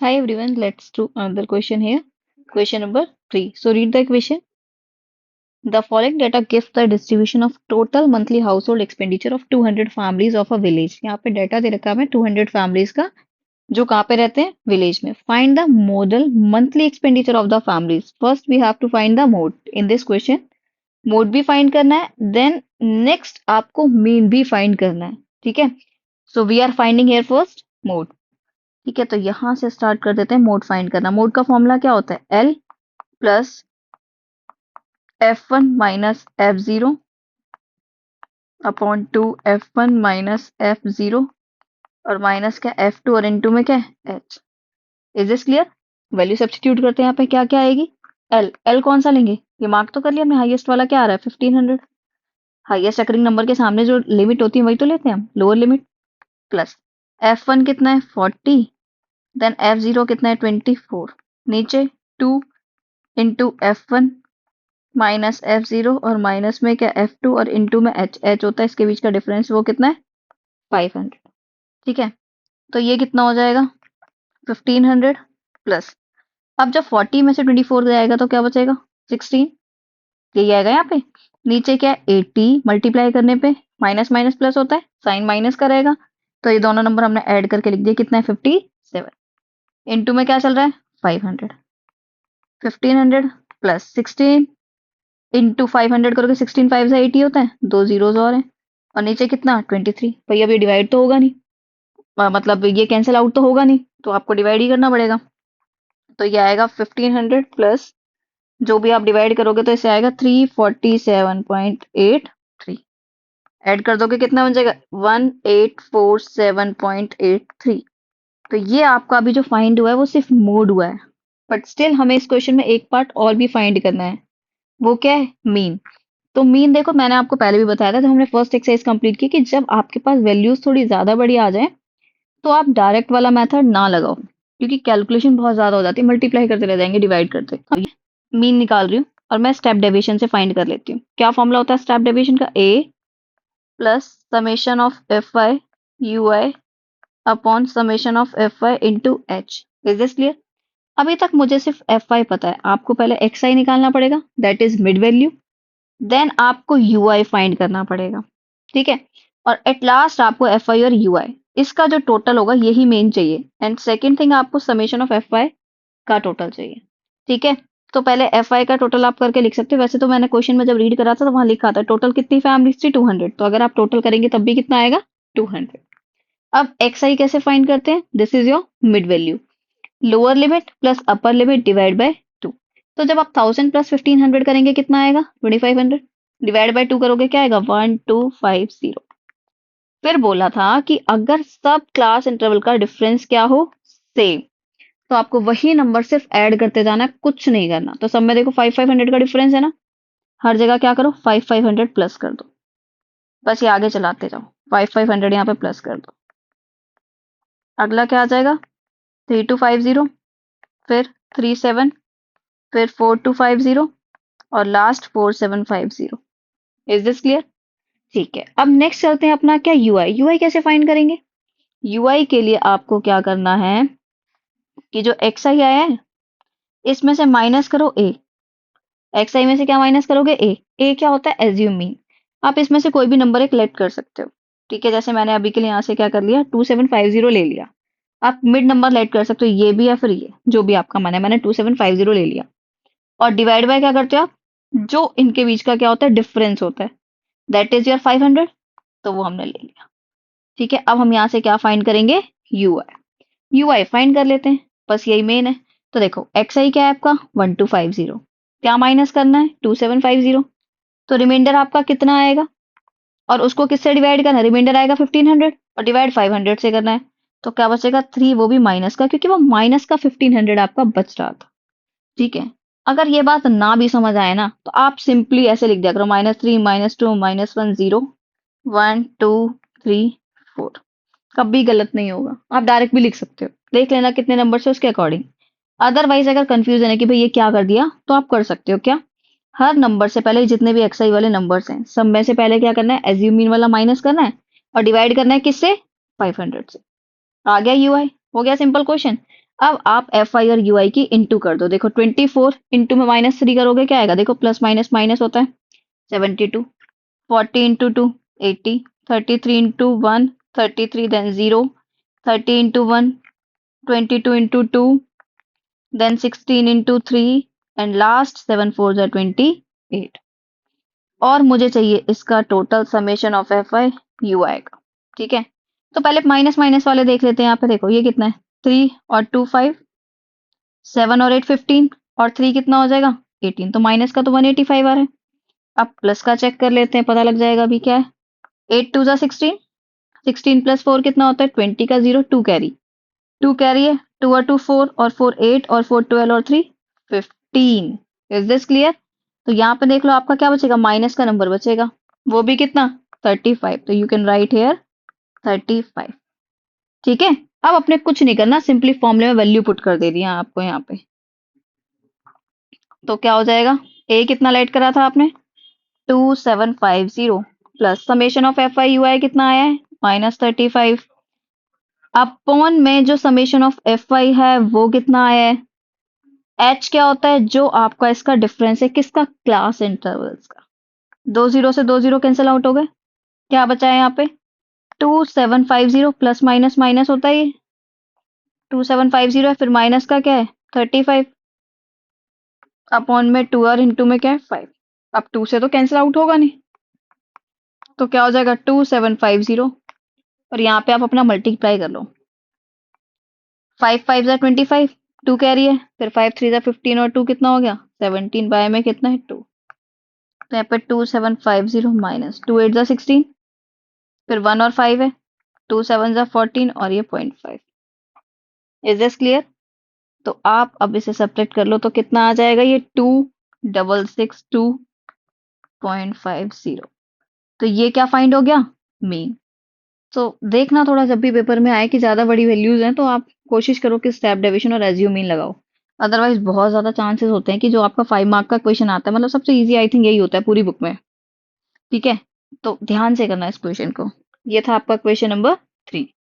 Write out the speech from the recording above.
Hi everyone, let's do another question here. Question number 3. So read the equation. The following data gives the distribution of total monthly household expenditure of 200 families of a village. यहाँ पे data दे रखा है 200 families का जो कहाँ पे रहते हैं विलेज में. Find the modal monthly expenditure of the families. First we have to find the mode in this question. Mode भी find करना है. Then next आपको mean भी find करना है. ठीक है. So we are finding here first mode. ठीक है, तो यहां से स्टार्ट कर देते हैं मोड फाइंड करना. मोड का फॉर्मूला क्या होता है? L plus F1 minus F0 upon 2 F1 minus F0 और माइनस क्या F2 और इनटू में क्या है H. Is this clear? Value substitute करते हैं यहाँ पे. क्या क्या आएगी? एल. एल कौन सा लेंगे? ये मार्क तो कर लिया हमने. हाईएस्ट वाला क्या आ रहा है? 1500. हाईएस्ट अकरिंग नंबर के सामने जो लिमिट होती है वही तो लेते हैं हम, लोअर लिमिट. प्लस F1 कितना है? 40. देन F0 कितना है? 24. नीचे 2 इंटू F1 माइनस F0 और माइनस में क्या F2 और इंटू में H. H होता है इसके बीच का डिफरेंस, वो कितना है? 500. ठीक है, तो ये कितना हो जाएगा? 1500 प्लस. अब जब 40 में से 24 जाएगा तो क्या बचेगा? 16. यही आएगा यहाँ पे. नीचे क्या है? 80 मल्टीप्लाई करने पे माइनस माइनस प्लस होता है, साइन माइनस का रहेगा. तो ये दोनों नंबर हमने ऐड करके लिख दिया. कितना है? 57. इंटू में क्या चल रहा है? 500. 1500 प्लस 16 इंटू 500 करोगे. 16 5 से 80 होता है, दो जीरोस और हैं. और नीचे कितना? 23. भाई अब ये डिवाइड तो होगा नहीं, मतलब ये कैंसिल आउट तो होगा नहीं, तो आपको डिवाइड ही करना पड़ेगा. तो ये आएगा 1500 प्लस जो भी आप डिवाइड करोगे तो इसे आएगा 347.83. ऐड कर दोगे कितना बन जाएगा? 1847.83. तो ये आपका अभी जो फाइंड हुआ है वो सिर्फ मोड हुआ है, बट स्टिल हमें इस क्वेश्चन में एक पार्ट और भी फाइंड करना है. वो क्या है? मीन. तो मीन देखो, मैंने आपको पहले भी बताया था जब हमने फर्स्ट एक्सरसाइज कंप्लीट की कि जब आपके पास वैल्यूज थोड़ी ज्यादा बड़ी आ जाए तो आप डायरेक्ट वाला मेथड ना लगाओ, क्योंकि कैलकुलेशन बहुत ज्यादा हो जाती है. मल्टीप्लाई करते रह जाएंगे डिवाइड करते. मीन निकाल रही हूँ और मैं स्टेप डेविएशन से फाइंड कर लेती हूँ. क्या फॉर्मूला होता है स्टेप डेविएशन का? A plus summation of F I U I upon summation of F I into H. Is this clear? अभी तक मुझे सिर्फ एफ आई पता है. आपको पहले एक्स आई निकालना पड़ेगा, that is mid value. Then आपको यू आई फाइंड करना पड़ेगा. ठीक है, और एट लास्ट आपको एफ आई और यू आई, इसका जो टोटल होगा यही मेन चाहिए. एंड सेकेंड थिंग, आपको समेशन ऑफ एफ आई का टोटल चाहिए. ठीक है, तो पहले एफ आई का टोटल आप करके लिख सकते हो. वैसे तो मैंने क्वेश्चन में जब रीड करा था तो वहां लिखा था टोटल कितनी फैमिलीज थी? 200. तो अगर आप टोटल करेंगे तब भी कितना आएगा? 200. अब एक्स आई कैसे फाइंड करते हैं? This is your mid value. Lower limit plus upper limit divide by 2. तो जब आप 1000 प्लस 1500 करेंगे कितना आएगा? 2500. डिवाइड बाय 2 करोगे क्या आएगा? 1250. फिर बोला था कि अगर सब क्लास इंटरवल का डिफरेंस क्या हो? सेम. तो आपको वही नंबर सिर्फ ऐड करते जाना है, कुछ नहीं करना. तो सब में देखो 500 का डिफरेंस है ना, हर जगह क्या करो? 500 प्लस कर दो. बस ये आगे चलाते जाओ. 500 यहाँ पे प्लस कर दो. अगला क्या आ जाएगा? 3250, फिर 37, फिर 4250 और लास्ट 4750. Is this clear? ठीक है, अब नेक्स्ट चलते हैं अपना क्या? यूआई. यूआई कैसे फाइंड करेंगे? यूआई के लिए आपको क्या करना है कि जो एक्स आई आया है इसमें से माइनस करो ए. एक्स आई में से क्या माइनस करोगे? ए. ए क्या होता है? Assume mean. आप इसमें से कोई भी नंबर एक लेट कर सकते हो. ठीक है, जैसे मैंने अभी के लिए यहाँ से क्या कर लिया? 2750 ले लिया. आप मिड नंबर लेट कर सकते हो, ये भी या फिर ये, जो भी आपका मन है. मैंने 2750 ले लिया. और डिवाइड बाय क्या करते हो आप? जो इनके बीच का क्या होता है? डिफरेंस होता है, दैट इज योर 500. तो वो हमने ले लिया. ठीक है, अब हम यहाँ से क्या फाइंड करेंगे? You I. U i find कर लेते हैं, बस यही मेन है. तो देखो एक्स आई क्या है आपका? 1250. क्या माइनस करना है? 2750. तो रिमाइंडर आपका कितना आएगा? और उसको किससे डिवाइड करना है? रिमाइंडर आएगा 1500 और डिवाइड 500 से करना है. तो क्या बचेगा? 3, वो भी माइनस का, क्योंकि वो माइनस का 1500 आपका बच रहा था. ठीक है, अगर ये बात ना भी समझ आए ना तो आप सिंपली ऐसे लिख दिया करो: -3 -2 -1 0 1 2 3 4. कभी गलत नहीं होगा. आप डायरेक्ट भी लिख सकते हो, देख लेना कितने नंबर से उसके अकॉर्डिंग. अदरवाइज अगर कंफ्यूजन है कि भाई ये क्या कर दिया, तो आप कर सकते हो क्या? हर नंबर से पहले जितने भी एक्सआई वाले नंबर्स हैं सब में से पहले क्या करना है? एज्यूम मीन वाला माइनस करना है और डिवाइड करना है किससे? 500 से. आ गया यूआई. हो गया सिंपल क्वेश्चन. अब आप एफ आई और यू आई की इंटू कर दो। देखो 24 इंटू में -3 करोगे क्या आएगा? देखो प्लस माइनस माइनस होता है। 72, 40 into 2 80, 33 into 1 33, then 0, 30 into 1 22 into 2, then 16 into 3, and last 7 4 जा 28। और मुझे चाहिए इसका total summation of F I U I का। ठीक है, तो पहले माइनस माइनस वाले देख लेते हैं। यहाँ पे देखो ये कितना है, 3 और 2 5, 7 और 8 15, और 3 कितना हो जाएगा 18। तो माइनस का तो 185 आ रहा है। अब प्लस का चेक कर लेते हैं, पता लग जाएगा अभी क्या है। 8 2 जा 16, 16 प्लस 4 कितना होता है 20 का 0, 2 कैरी, 2 कैरी है, 2 और 2 4, और 4 8, और 4 12, और 3 15। Is this clear? तो यहाँ पे देख लो आपका क्या बचेगा, माइनस का नंबर बचेगा, वो भी कितना 35। तो यू कैन राइट हेयर 35। ठीक है, अब अपने कुछ नहीं करना, सिंपली फॉर्मूले में वैल्यू पुट कर दे दिया आपको यहाँ पे। तो क्या हो जाएगा, ए कितना लेट करा था आपने 2750, plus summation of F I U I कितना आया है -35, अपॉन में जो समेशन ऑफ एफ आई है वो कितना आया है। एच क्या होता है, जो आपका इसका डिफरेंस है किसका, क्लास इंटरवल्स का। दो जीरो से दो जीरो कैंसिल आउट हो गए, क्या बचा है यहाँ पे 2750, प्लस माइनस माइनस होता है ये 2750 है, फिर माइनस का क्या है 35, अपॉन में 2 और इंटू में क्या है 5। अब 2 से तो कैंसिल आउट होगा नहीं, तो क्या हो जाएगा 2750, और यहाँ पे आप अपना मल्टीप्लाई कर लो। 5 5 जा 25, 2 कैरी है, फिर 5 3 जा 15, और 2 कितना हो गया 17, बाय में कितना है 2। तो यहाँ पे 2750 माइनस 2 8 जा 16, फिर 1 और 5 है, 2 7 जा 14, और ये 0.5। Is this clear? तो आप अब इसे सब्ट्रैक्ट कर लो तो कितना आ जाएगा, ये 2662.50। तो ये क्या फाइंड हो गया, मीन। तो देखना थोड़ा जब भी पेपर में आए कि ज्यादा बड़ी वैल्यूज हैं तो आप कोशिश करो कि स्टेप डेविएशन और एसयू मीन लगाओ। अदरवाइज बहुत ज्यादा चांसेस होते हैं कि जो आपका 5 मार्क का क्वेश्चन आता है, मतलब सबसे इजी आई थिंक यही होता है पूरी बुक में। ठीक है, तो ध्यान से करना इस क्वेश्चन को। ये था आपका क्वेश्चन नंबर 3।